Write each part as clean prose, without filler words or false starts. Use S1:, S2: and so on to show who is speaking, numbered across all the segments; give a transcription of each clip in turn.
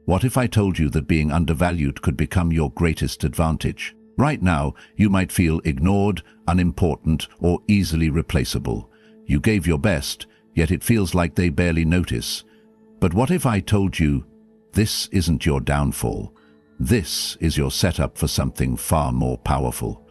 S1: What if I told you that being undervalued could become your greatest advantage? Right now, you might feel ignored, unimportant, or easily replaceable. You gave your best, yet it feels like they barely notice. But what if I told you, this isn't your downfall? This is your setup for something far more powerful.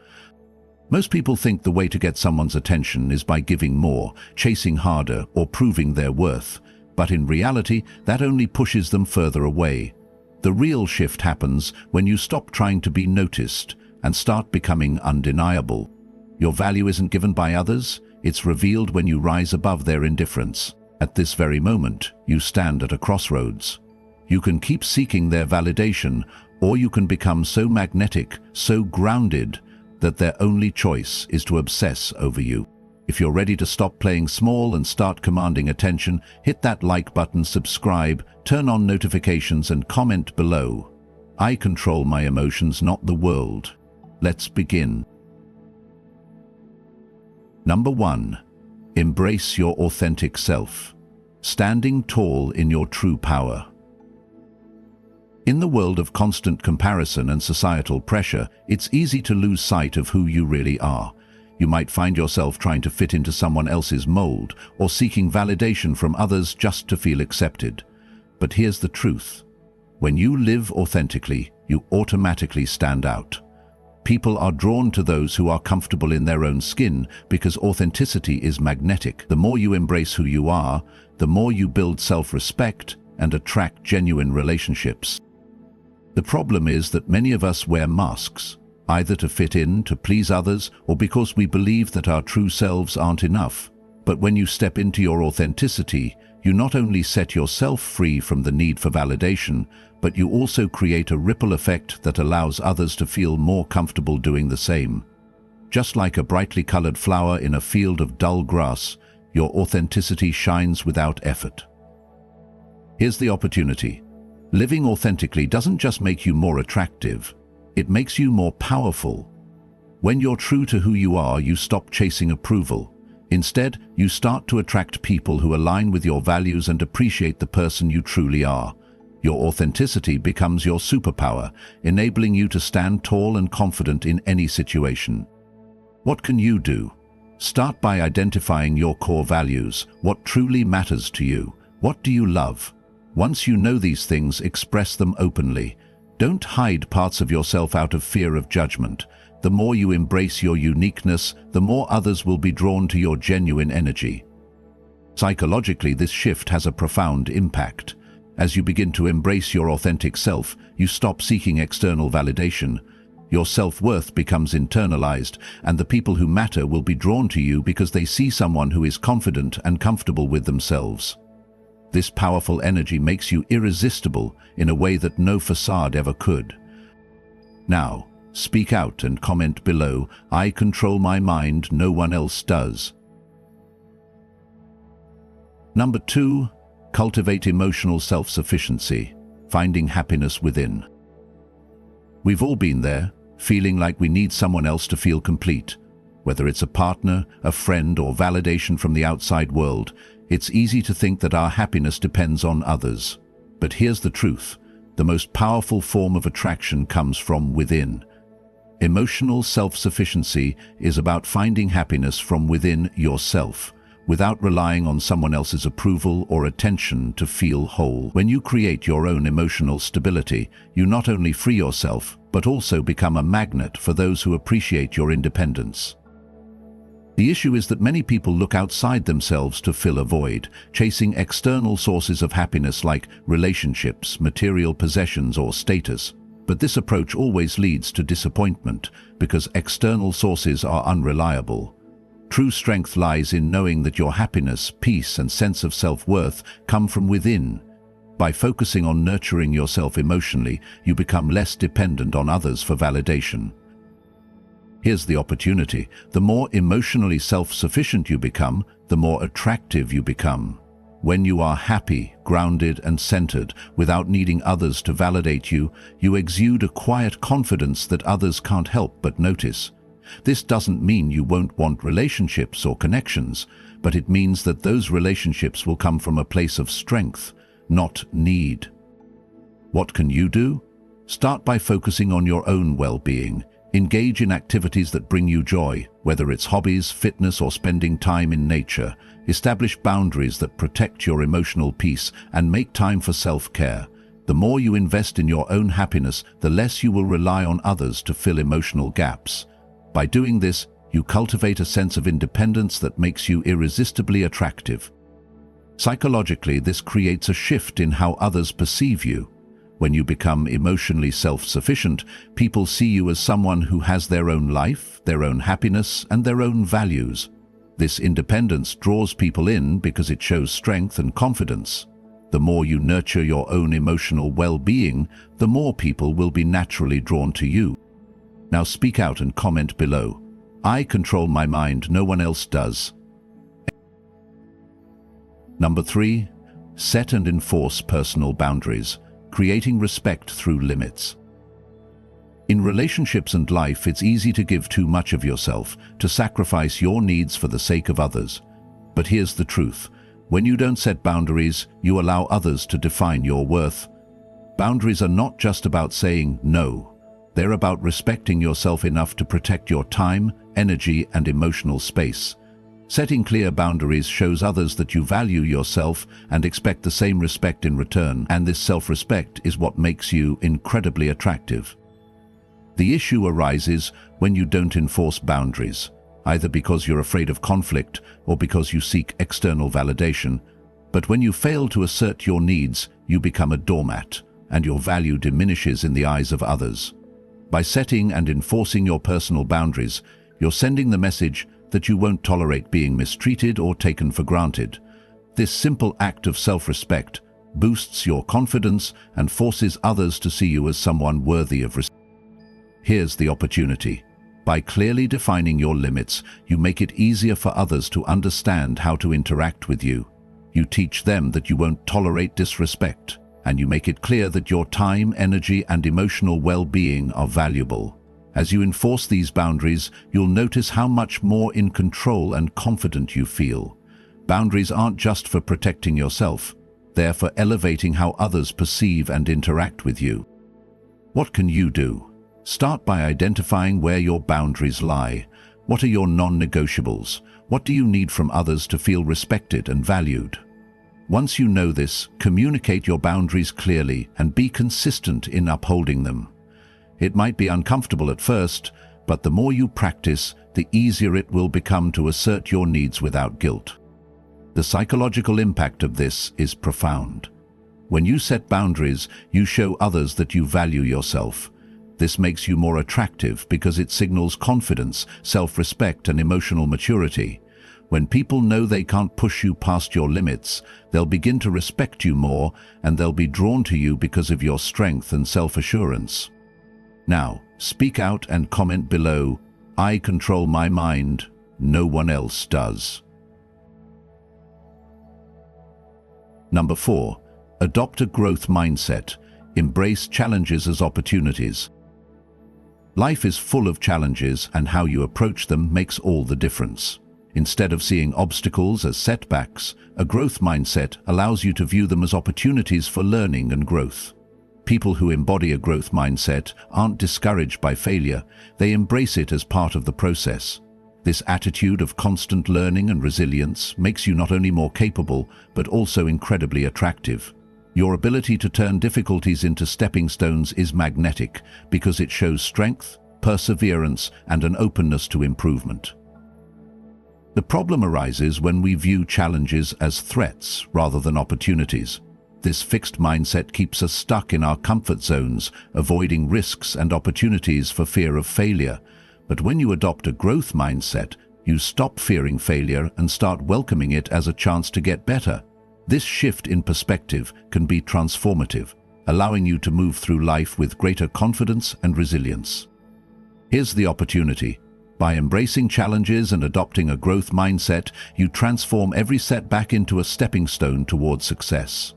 S1: Most people think the way to get someone's attention is by giving more, chasing harder, or proving their worth. But in reality, that only pushes them further away. The real shift happens when you stop trying to be noticed and start becoming undeniable. Your value isn't given by others, it's revealed when you rise above their indifference. At this very moment, you stand at a crossroads. You can keep seeking their validation, or you can become so magnetic, so grounded, that their only choice is to obsess over you. If you're ready to stop playing small and start commanding attention, hit that like button, subscribe, turn on notifications, and comment below. I control my emotions, not the world. Let's begin. Number 1. Embrace your authentic self. Standing tall in your true power. In the world of constant comparison and societal pressure, it's easy to lose sight of who you really are. You might find yourself trying to fit into someone else's mold or seeking validation from others just to feel accepted. But here's the truth. When you live authentically, you automatically stand out. People are drawn to those who are comfortable in their own skin because authenticity is magnetic. The more you embrace who you are, the more you build self-respect and attract genuine relationships. The problem is that many of us wear masks, either to fit in, to please others, or because we believe that our true selves aren't enough. But when you step into your authenticity, you not only set yourself free from the need for validation, but you also create a ripple effect that allows others to feel more comfortable doing the same. Just like a brightly colored flower in a field of dull grass, your authenticity shines without effort. Here's the opportunity. Living authentically doesn't just make you more attractive, it makes you more powerful. When you're true to who you are, you stop chasing approval. Instead, you start to attract people who align with your values and appreciate the person you truly are. Your authenticity becomes your superpower, enabling you to stand tall and confident in any situation. What can you do? Start by identifying your core values. What truly matters to you? What do you love? Once you know these things, express them openly. Don't hide parts of yourself out of fear of judgment. The more you embrace your uniqueness, the more others will be drawn to your genuine energy. Psychologically, this shift has a profound impact. As you begin to embrace your authentic self, you stop seeking external validation. Your self-worth becomes internalized, and the people who matter will be drawn to you because they see someone who is confident and comfortable with themselves. This powerful energy makes you irresistible in a way that no facade ever could. Now, speak out and comment below. I control my mind, no one else does. Number 2. Cultivate emotional self-sufficiency, finding happiness within. We've all been there, feeling like we need someone else to feel complete. Whether it's a partner, a friend, or validation from the outside world, it's easy to think that our happiness depends on others. But here's the truth. The most powerful form of attraction comes from within. Emotional self-sufficiency is about finding happiness from within yourself, without relying on someone else's approval or attention to feel whole. When you create your own emotional stability, you not only free yourself, but also become a magnet for those who appreciate your independence. The issue is that many people look outside themselves to fill a void, chasing external sources of happiness like relationships, material possessions, or status. But this approach always leads to disappointment because external sources are unreliable. True strength lies in knowing that your happiness, peace, and sense of self-worth come from within. By focusing on nurturing yourself emotionally, you become less dependent on others for validation. Here's the opportunity. The more emotionally self-sufficient you become, the more attractive you become. When you are happy, grounded, and centered, without needing others to validate you, you exude a quiet confidence that others can't help but notice. This doesn't mean you won't want relationships or connections, but it means that those relationships will come from a place of strength, not need. What can you do? Start by focusing on your own well-being. Engage in activities that bring you joy, whether it's hobbies, fitness, or spending time in nature. Establish boundaries that protect your emotional peace and make time for self-care. The more you invest in your own happiness, the less you will rely on others to fill emotional gaps. By doing this, you cultivate a sense of independence that makes you irresistibly attractive. Psychologically, this creates a shift in how others perceive you. When you become emotionally self-sufficient, people see you as someone who has their own life, their own happiness, and their own values. This independence draws people in because it shows strength and confidence. The more you nurture your own emotional well-being, the more people will be naturally drawn to you. Now speak out and comment below. I control my mind, no one else does. Number 3. Set and enforce personal boundaries, creating respect through limits. In relationships and life, it's easy to give too much of yourself, to sacrifice your needs for the sake of others. But here's the truth. When you don't set boundaries, you allow others to define your worth. Boundaries are not just about saying no. They're about respecting yourself enough to protect your time, energy, and emotional space. Setting clear boundaries shows others that you value yourself and expect the same respect in return, and this self-respect is what makes you incredibly attractive. The issue arises when you don't enforce boundaries, either because you're afraid of conflict or because you seek external validation. But when you fail to assert your needs, you become a doormat, and your value diminishes in the eyes of others. By setting and enforcing your personal boundaries, you're sending the message that you won't tolerate being mistreated or taken for granted. This simple act of self-respect boosts your confidence and forces others to see you as someone worthy of respect. Here's the opportunity. By clearly defining your limits, you make it easier for others to understand how to interact with you. You teach them that you won't tolerate disrespect, and you make it clear that your time, energy, and emotional well-being are valuable. As you enforce these boundaries, you'll notice how much more in control and confident you feel. Boundaries aren't just for protecting yourself. They're for elevating how others perceive and interact with you. What can you do? Start by identifying where your boundaries lie. What are your non-negotiables? What do you need from others to feel respected and valued? Once you know this, communicate your boundaries clearly and be consistent in upholding them. It might be uncomfortable at first, but the more you practice, the easier it will become to assert your needs without guilt. The psychological impact of this is profound. When you set boundaries, you show others that you value yourself. This makes you more attractive because it signals confidence, self-respect, and emotional maturity. When people know they can't push you past your limits, they'll begin to respect you more, and they'll be drawn to you because of your strength and self-assurance. Now, speak out and comment below. I control my mind, no one else does. Number 4. Adopt a growth mindset. Embrace challenges as opportunities. Life is full of challenges, and how you approach them makes all the difference. Instead of seeing obstacles as setbacks, a growth mindset allows you to view them as opportunities for learning and growth. People who embody a growth mindset aren't discouraged by failure, they embrace it as part of the process. This attitude of constant learning and resilience makes you not only more capable, but also incredibly attractive. Your ability to turn difficulties into stepping stones is magnetic because it shows strength, perseverance, and an openness to improvement. The problem arises when we view challenges as threats rather than opportunities. This fixed mindset keeps us stuck in our comfort zones, avoiding risks and opportunities for fear of failure. But when you adopt a growth mindset, you stop fearing failure and start welcoming it as a chance to get better. This shift in perspective can be transformative, allowing you to move through life with greater confidence and resilience. Here's the opportunity. By embracing challenges and adopting a growth mindset, you transform every setback into a stepping stone towards success.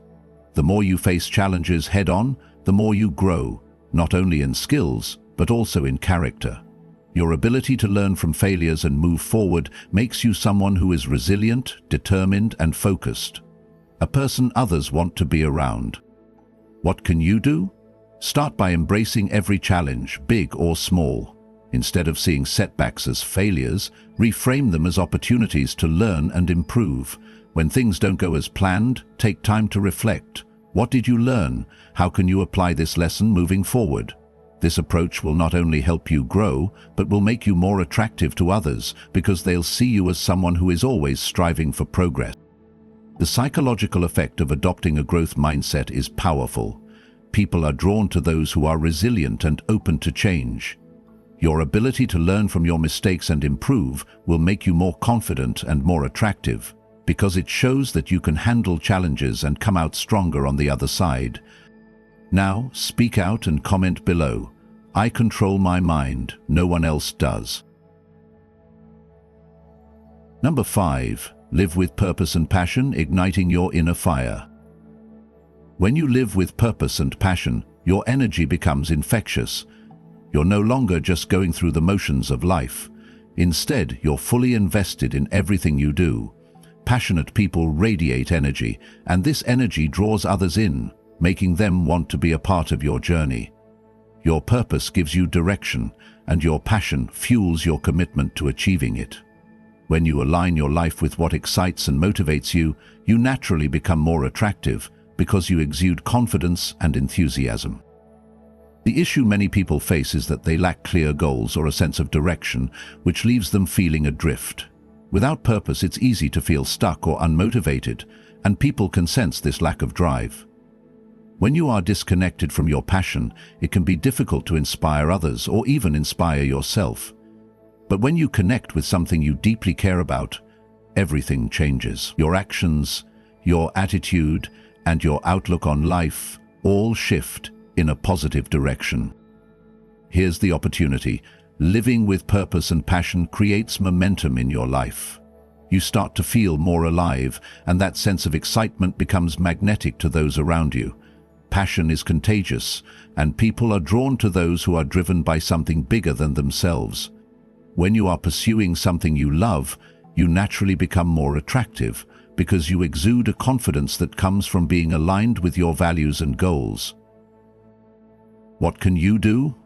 S1: The more you face challenges head-on, the more you grow, not only in skills, but also in character. Your ability to learn from failures and move forward makes you someone who is resilient, determined, and focused. A person others want to be around. What can you do? Start by embracing every challenge, big or small. Instead of seeing setbacks as failures, reframe them as opportunities to learn and improve. When things don't go as planned, take time to reflect. What did you learn? How can you apply this lesson moving forward? This approach will not only help you grow, but will make you more attractive to others because they'll see you as someone who is always striving for progress. The psychological effect of adopting a growth mindset is powerful. People are drawn to those who are resilient and open to change. Your ability to learn from your mistakes and improve will make you more confident and more attractive, because it shows that you can handle challenges and come out stronger on the other side. Now, speak out and comment below. I control my mind, no one else does. Number 5. Live with purpose and passion, igniting your inner fire. When you live with purpose and passion, your energy becomes infectious. You're no longer just going through the motions of life. Instead, you're fully invested in everything you do. Passionate people radiate energy, and this energy draws others in, making them want to be a part of your journey. Your purpose gives you direction, and your passion fuels your commitment to achieving it. When you align your life with what excites and motivates you, you naturally become more attractive because you exude confidence and enthusiasm. The issue many people face is that they lack clear goals or a sense of direction, which leaves them feeling adrift. Without purpose, it's easy to feel stuck or unmotivated, and people can sense this lack of drive. When you are disconnected from your passion, it can be difficult to inspire others or even inspire yourself. But when you connect with something you deeply care about, everything changes. Your actions, your attitude, and your outlook on life all shift in a positive direction. Here's the opportunity. Living with purpose and passion creates momentum in your life. You start to feel more alive, and that sense of excitement becomes magnetic to those around you. Passion is contagious, and people are drawn to those who are driven by something bigger than themselves. When you are pursuing something you love, you naturally become more attractive because you exude a confidence that comes from being aligned with your values and goals. What can you do?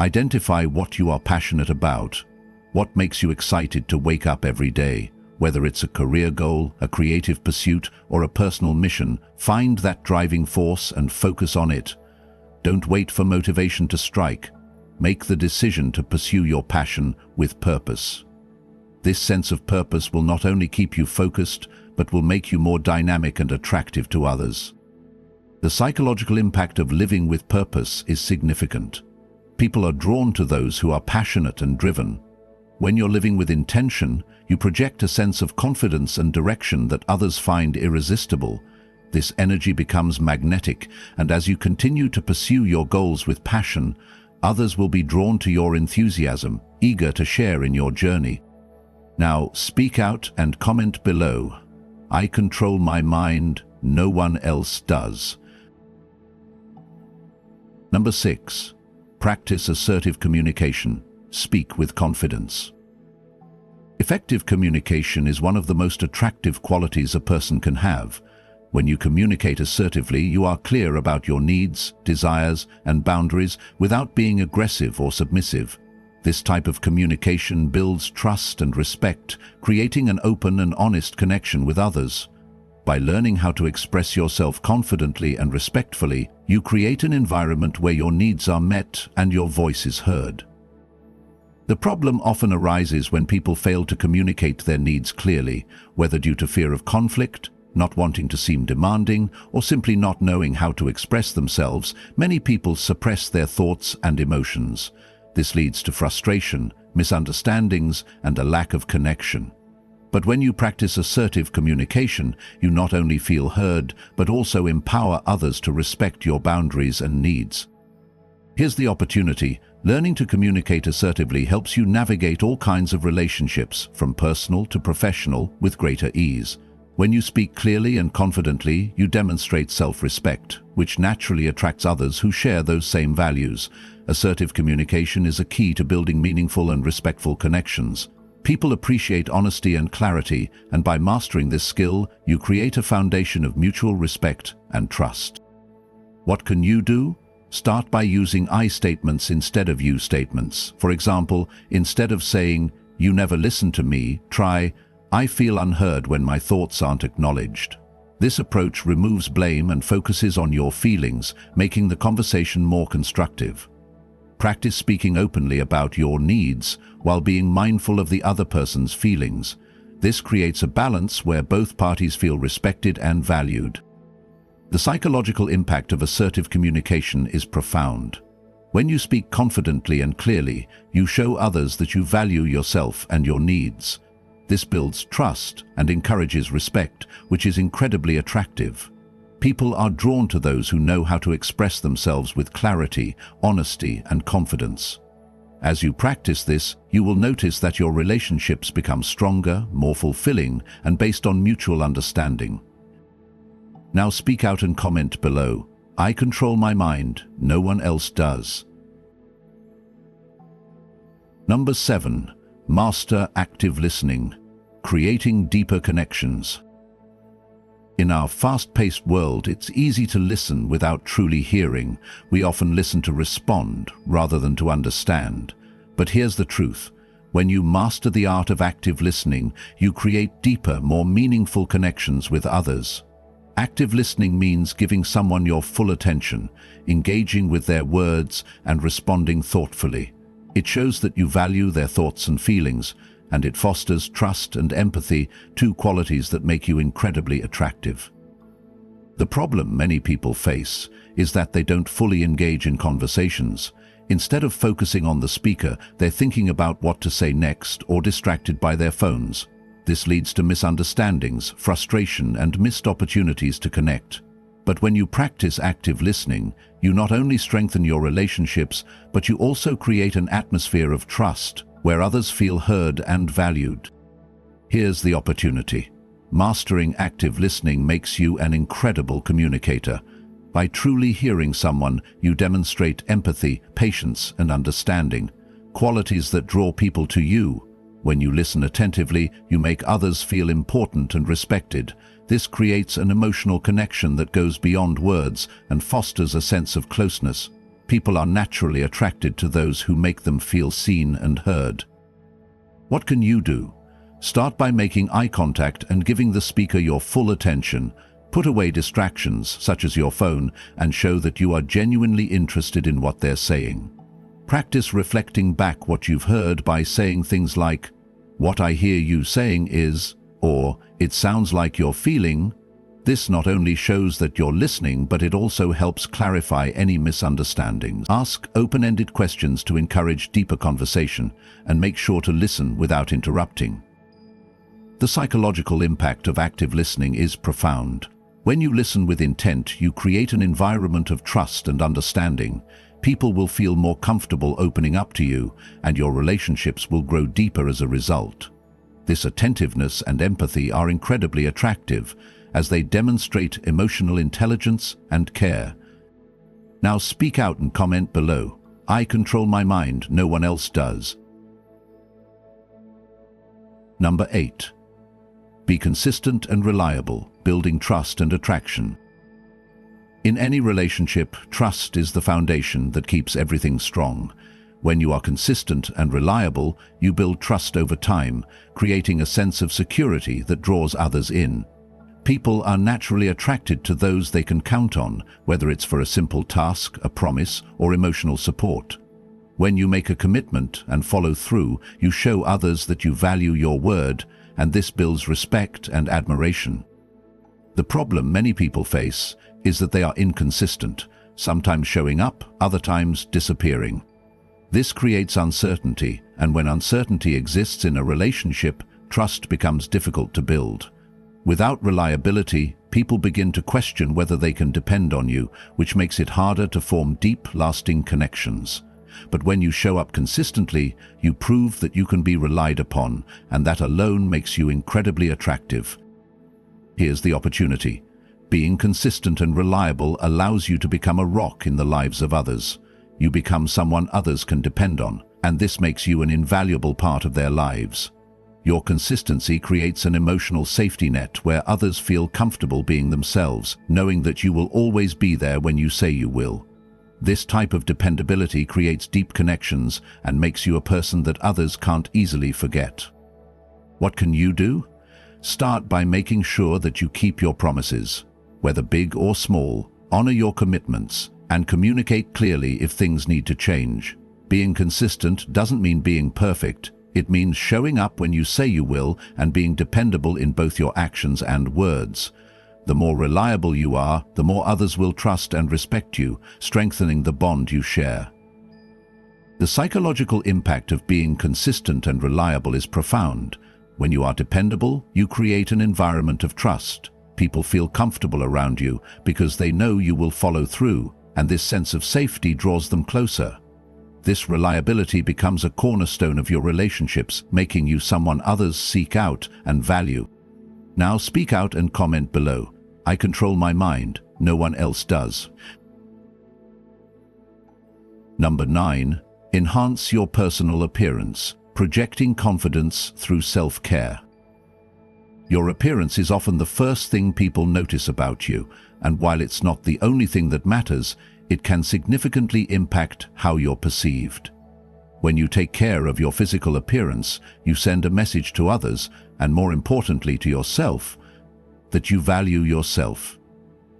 S1: Identify what you are passionate about. What makes you excited to wake up every day? Whether it's a career goal, a creative pursuit, or a personal mission, find that driving force and focus on it. Don't wait for motivation to strike. Make the decision to pursue your passion with purpose. This sense of purpose will not only keep you focused, but will make you more dynamic and attractive to others. The psychological impact of living with purpose is significant. People are drawn to those who are passionate and driven. When you're living with intention, you project a sense of confidence and direction that others find irresistible. This energy becomes magnetic, and as you continue to pursue your goals with passion, others will be drawn to your enthusiasm, eager to share in your journey. Now, speak out and comment below. I control my mind, no one else does. Number 6. Practice assertive communication. Speak with confidence. Effective communication is one of the most attractive qualities a person can have. When you communicate assertively, you are clear about your needs, desires, and boundaries without being aggressive or submissive. This type of communication builds trust and respect, creating an open and honest connection with others. By learning how to express yourself confidently and respectfully, you create an environment where your needs are met and your voice is heard. The problem often arises when people fail to communicate their needs clearly, whether due to fear of conflict, not wanting to seem demanding, or simply not knowing how to express themselves. Many people suppress their thoughts and emotions. This leads to frustration, misunderstandings, and a lack of connection. But when you practice assertive communication, you not only feel heard, but also empower others to respect your boundaries and needs. Here's the opportunity. Learning to communicate assertively helps you navigate all kinds of relationships, from personal to professional, with greater ease. When you speak clearly and confidently, you demonstrate self-respect, which naturally attracts others who share those same values. Assertive communication is a key to building meaningful and respectful connections. People appreciate honesty and clarity, and by mastering this skill, you create a foundation of mutual respect and trust. What can you do? Start by using I statements instead of you statements. For example, instead of saying, "You never listen to me," try, "I feel unheard when my thoughts aren't acknowledged." This approach removes blame and focuses on your feelings, making the conversation more constructive. Practice speaking openly about your needs while being mindful of the other person's feelings. This creates a balance where both parties feel respected and valued. The psychological impact of assertive communication is profound. When you speak confidently and clearly, you show others that you value yourself and your needs. This builds trust and encourages respect, which is incredibly attractive. People are drawn to those who know how to express themselves with clarity, honesty, and confidence. As you practice this, you will notice that your relationships become stronger, more fulfilling, and based on mutual understanding. Now speak out and comment below. I control my mind, no one else does. Number 7. Master active listening, creating deeper connections. In our fast-paced world, it's easy to listen without truly hearing. We often listen to respond rather than to understand. But here's the truth. When you master the art of active listening, you create deeper, more meaningful connections with others. Active listening means giving someone your full attention, engaging with their words, and responding thoughtfully. It shows that you value their thoughts and feelings, and it fosters trust and empathy, two qualities that make you incredibly attractive. The problem many people face is that they don't fully engage in conversations. Instead of focusing on the speaker, they're thinking about what to say next or distracted by their phones. This leads to misunderstandings, frustration, and missed opportunities to connect. But when you practice active listening, you not only strengthen your relationships, but you also create an atmosphere of trust, where others feel heard and valued. Here's the opportunity. Mastering active listening makes you an incredible communicator. By truly hearing someone, you demonstrate empathy, patience, and understanding, qualities that draw people to you. When you listen attentively, you make others feel important and respected. This creates an emotional connection that goes beyond words and fosters a sense of closeness. People are naturally attracted to those who make them feel seen and heard. What can you do? Start by making eye contact and giving the speaker your full attention. Put away distractions, such as your phone, and show that you are genuinely interested in what they're saying. Practice reflecting back what you've heard by saying things like, "What I hear you saying is," or "It sounds like you're feeling." This not only shows that you're listening, but it also helps clarify any misunderstandings. Ask open-ended questions to encourage deeper conversation, and make sure to listen without interrupting. The psychological impact of active listening is profound. When you listen with intent, you create an environment of trust and understanding. People will feel more comfortable opening up to you, and your relationships will grow deeper as a result. This attentiveness and empathy are incredibly attractive, as they demonstrate emotional intelligence and care. Now speak out and comment below. I control my mind, no one else does. Number 8. Be consistent and reliable, building trust and attraction. In any relationship, trust is the foundation that keeps everything strong. When you are consistent and reliable, you build trust over time, creating a sense of security that draws others in. People are naturally attracted to those they can count on, whether it's for a simple task, a promise, or emotional support. When you make a commitment and follow through, you show others that you value your word, and this builds respect and admiration. The problem many people face is that they are inconsistent, sometimes showing up, other times disappearing. This creates uncertainty, and when uncertainty exists in a relationship, trust becomes difficult to build. Without reliability, people begin to question whether they can depend on you, which makes it harder to form deep, lasting connections. But when you show up consistently, you prove that you can be relied upon, and that alone makes you incredibly attractive. Here's the opportunity. Being consistent and reliable allows you to become a rock in the lives of others. You become someone others can depend on, and this makes you an invaluable part of their lives. Your consistency creates an emotional safety net where others feel comfortable being themselves, knowing that you will always be there when you say you will. This type of dependability creates deep connections and makes you a person that others can't easily forget. What can you do? Start by making sure that you keep your promises. Whether big or small, honor your commitments and communicate clearly if things need to change. Being consistent doesn't mean being perfect. It means showing up when you say you will and being dependable in both your actions and words. The more reliable you are, the more others will trust and respect you, strengthening the bond you share. The psychological impact of being consistent and reliable is profound. When you are dependable, you create an environment of trust. People feel comfortable around you because they know you will follow through, and this sense of safety draws them closer. This reliability becomes a cornerstone of your relationships, making you someone others seek out and value. Now speak out and comment below. I control my mind, no one else does. Number 9. Enhance your personal appearance, projecting confidence through self-care. Your appearance is often the first thing people notice about you, and while it's not the only thing that matters, it can significantly impact how you're perceived. When you take care of your physical appearance, you send a message to others, and more importantly to yourself, that you value yourself.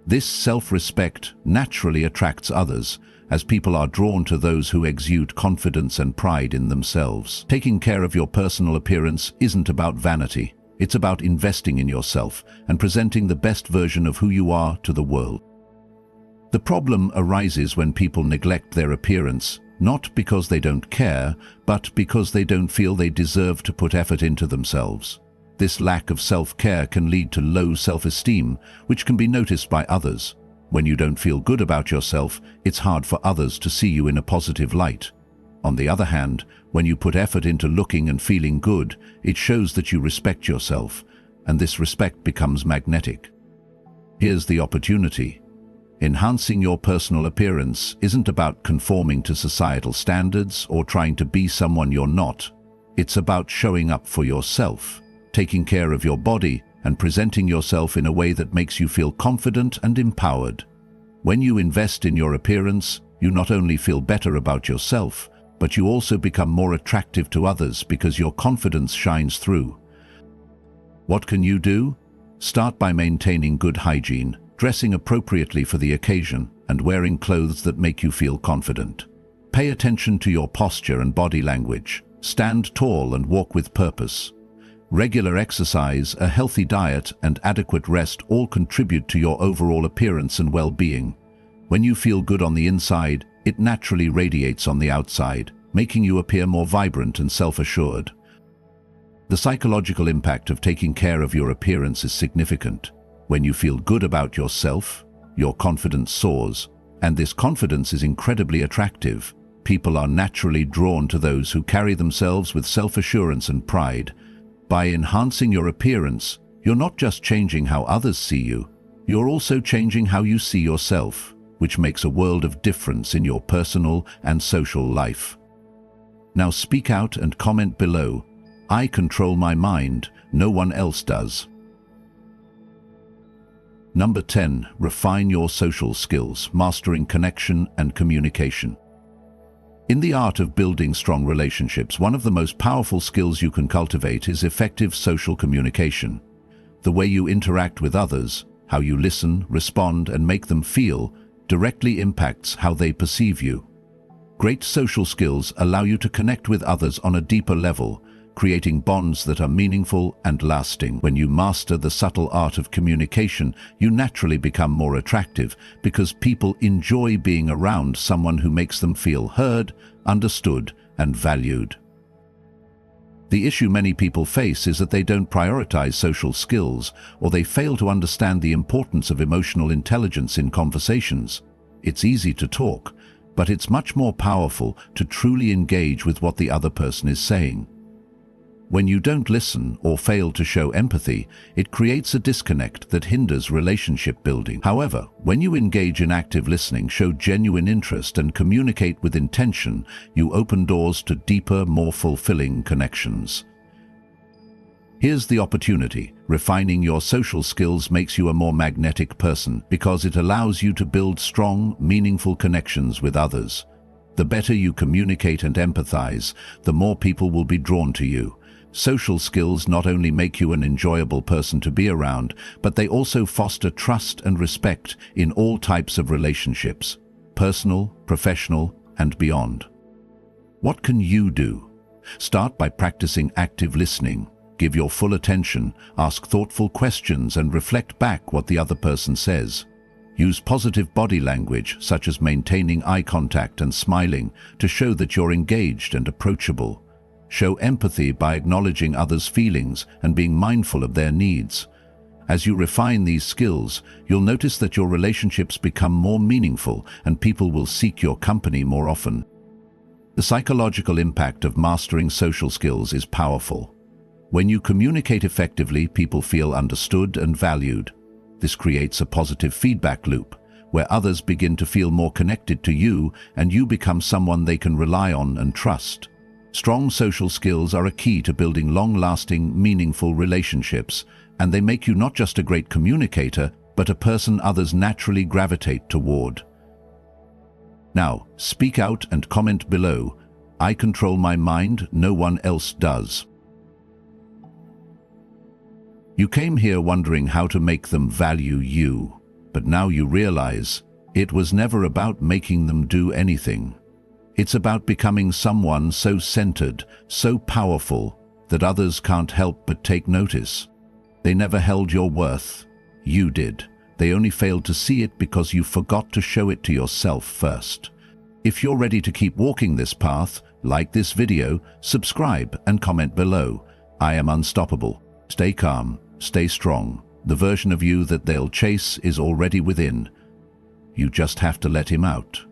S1: This self-respect naturally attracts others, as people are drawn to those who exude confidence and pride in themselves. Taking care of your personal appearance isn't about vanity. It's about investing in yourself and presenting the best version of who you are to the world. The problem arises when people neglect their appearance, not because they don't care, but because they don't feel they deserve to put effort into themselves. This lack of self-care can lead to low self-esteem, which can be noticed by others. When you don't feel good about yourself, it's hard for others to see you in a positive light. On the other hand, when you put effort into looking and feeling good, it shows that you respect yourself, and this respect becomes magnetic. Here's the opportunity. Enhancing your personal appearance isn't about conforming to societal standards or trying to be someone you're not. It's about showing up for yourself, taking care of your body, and presenting yourself in a way that makes you feel confident and empowered. When you invest in your appearance, you not only feel better about yourself, but you also become more attractive to others because your confidence shines through. What can you do? Start by maintaining good hygiene, dressing appropriately for the occasion, and wearing clothes that make you feel confident. Pay attention to your posture and body language. Stand tall and walk with purpose. Regular exercise, a healthy diet, and adequate rest all contribute to your overall appearance and well-being. When you feel good on the inside, it naturally radiates on the outside, making you appear more vibrant and self-assured. The psychological impact of taking care of your appearance is significant. When you feel good about yourself, your confidence soars, and this confidence is incredibly attractive. People are naturally drawn to those who carry themselves with self-assurance and pride. By enhancing your appearance, you're not just changing how others see you, you're also changing how you see yourself, which makes a world of difference in your personal and social life. Now speak out and comment below. I control my mind, no one else does. Number 10. Refine your social skills, mastering connection and communication. In the art of building strong relationships, one of the most powerful skills you can cultivate is effective social communication. The way you interact with others, how you listen, respond, and make them feel, directly impacts how they perceive you. Great social skills allow you to connect with others on a deeper level, creating bonds that are meaningful and lasting. When you master the subtle art of communication, you naturally become more attractive because people enjoy being around someone who makes them feel heard, understood, and valued. The issue many people face is that they don't prioritize social skills, or they fail to understand the importance of emotional intelligence in conversations. It's easy to talk, but it's much more powerful to truly engage with what the other person is saying. When you don't listen or fail to show empathy, it creates a disconnect that hinders relationship building. However, when you engage in active listening, show genuine interest, and communicate with intention, you open doors to deeper, more fulfilling connections. Here's the opportunity. Refining your social skills makes you a more magnetic person because it allows you to build strong, meaningful connections with others. The better you communicate and empathize, the more people will be drawn to you. Social skills not only make you an enjoyable person to be around, but they also foster trust and respect in all types of relationships, personal, professional, and beyond. What can you do? Start by practicing active listening. Give your full attention, ask thoughtful questions, and reflect back what the other person says. Use positive body language, such as maintaining eye contact and smiling, to show that you're engaged and approachable. Show empathy by acknowledging others' feelings and being mindful of their needs. As you refine these skills, you'll notice that your relationships become more meaningful and people will seek your company more often. The psychological impact of mastering social skills is powerful. When you communicate effectively, people feel understood and valued. This creates a positive feedback loop, where others begin to feel more connected to you and you become someone they can rely on and trust. Strong social skills are a key to building long-lasting, meaningful relationships, and they make you not just a great communicator, but a person others naturally gravitate toward. Now, speak out and comment below. I control my mind, no one else does. You came here wondering how to make them value you, but now you realize it was never about making them do anything. It's about becoming someone so centered, so powerful, that others can't help but take notice. They never held your worth. You did. They only failed to see it because you forgot to show it to yourself first. If you're ready to keep walking this path, like this video, subscribe and comment below. I am unstoppable. Stay calm, stay strong. The version of you that they'll chase is already within. You just have to let him out.